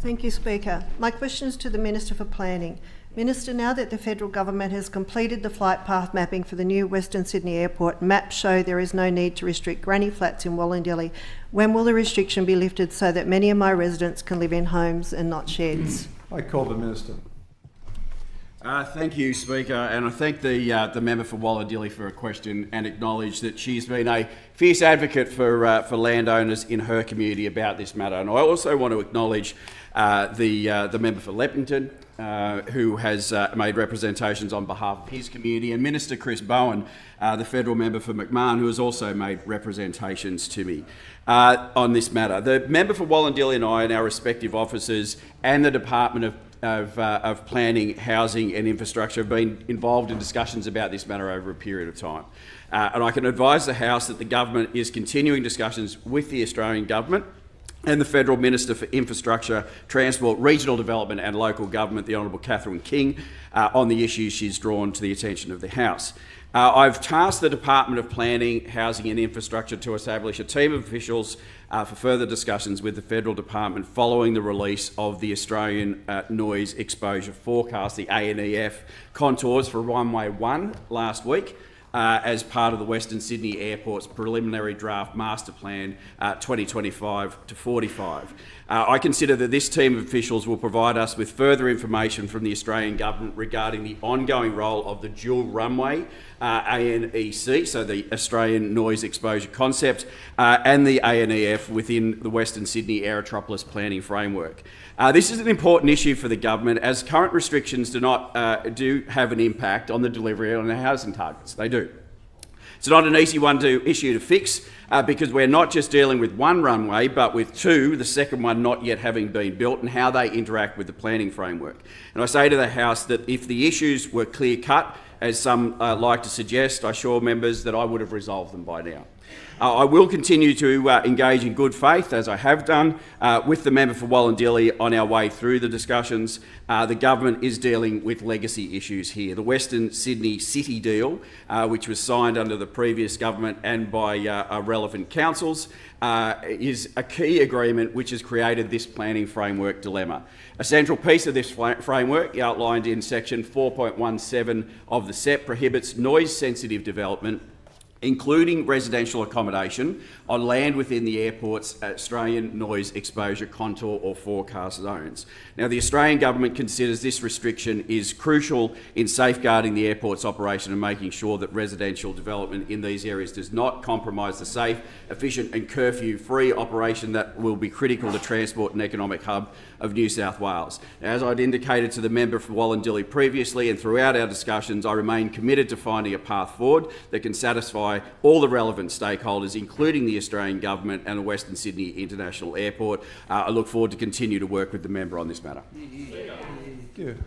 Thank you, Speaker. My question is to the Minister for Planning. Minister, now that the federal government has completed the flight path mapping for the new Western Sydney Airport, maps show there is no need to restrict granny flats in Wollondilly. When will the restriction be lifted so that many of my residents can live in homes and not sheds? I call the Minister. Thank you, Speaker, and I thank the member for Wollondilly for a question and acknowledge that she's been a fierce advocate for landowners in her community about this matter. And I also want to acknowledge the member for Leppington, who has made representations on behalf of his community, and Minister Chris Bowen, the federal member for McMahon, who has also made representations to me on this matter. The member for Wollondilly and I and our respective officers and the Department of Planning, Housing and Infrastructure have been involved in discussions about this matter over a period of time. And I can advise the House that the government is continuing discussions with the Australian government and the Federal Minister for Infrastructure, Transport, Regional Development and Local Government, the Hon Catherine King, on the issues she's drawn to the attention of the House. I've tasked the Department of Planning, Housing and Infrastructure to establish a team of officials for further discussions with the Federal Department following the release of the Australian Noise Exposure Forecast, the ANEF contours for Runway 1 last week, as part of the Western Sydney Airport's preliminary draft master plan 2025 to 45. I consider that this team of officials will provide us with further information from the Australian government regarding the ongoing role of the dual runway ANEC, so the Australian Noise Exposure Concept, and the ANEF within the Western Sydney Aerotropolis Planning Framework. This is an important issue for the government, as current restrictions do have an impact on the delivery on the housing targets. They do. It's not an easy one to issue to fix because we're not just dealing with one runway, but with two, the second one not yet having been built, and how they interact with the planning framework. And I say to the House that if the issues were clear-cut, as some like to suggest, I assure members that I would have resolved them by now. I will continue to engage in good faith, as I have done, with the member for Wollondilly on our way through the discussions. The government is dealing with legacy issues here. The Western Sydney City deal, which was signed under the previous government and by relevant councils, is a key agreement which has created this planning framework dilemma. A central piece of this framework, outlined in section 4.17 of the SEP, prohibits noise-sensitive development, including residential accommodation, on land within the airport's Australian Noise Exposure Contour or Forecast zones. Now, the Australian government considers this restriction is crucial in safeguarding the airport's operation and making sure that residential development in these areas does not compromise the safe, efficient and curfew-free operation that will be critical to transport and economic hub of New South Wales. Now, as I'd indicated to the member for Wollondilly previously and throughout our discussions, I remain committed to finding a path forward that can satisfy all the relevant stakeholders, including the Australian Government and the Western Sydney International Airport. I look forward to continue to work with the member on this matter. Thank you.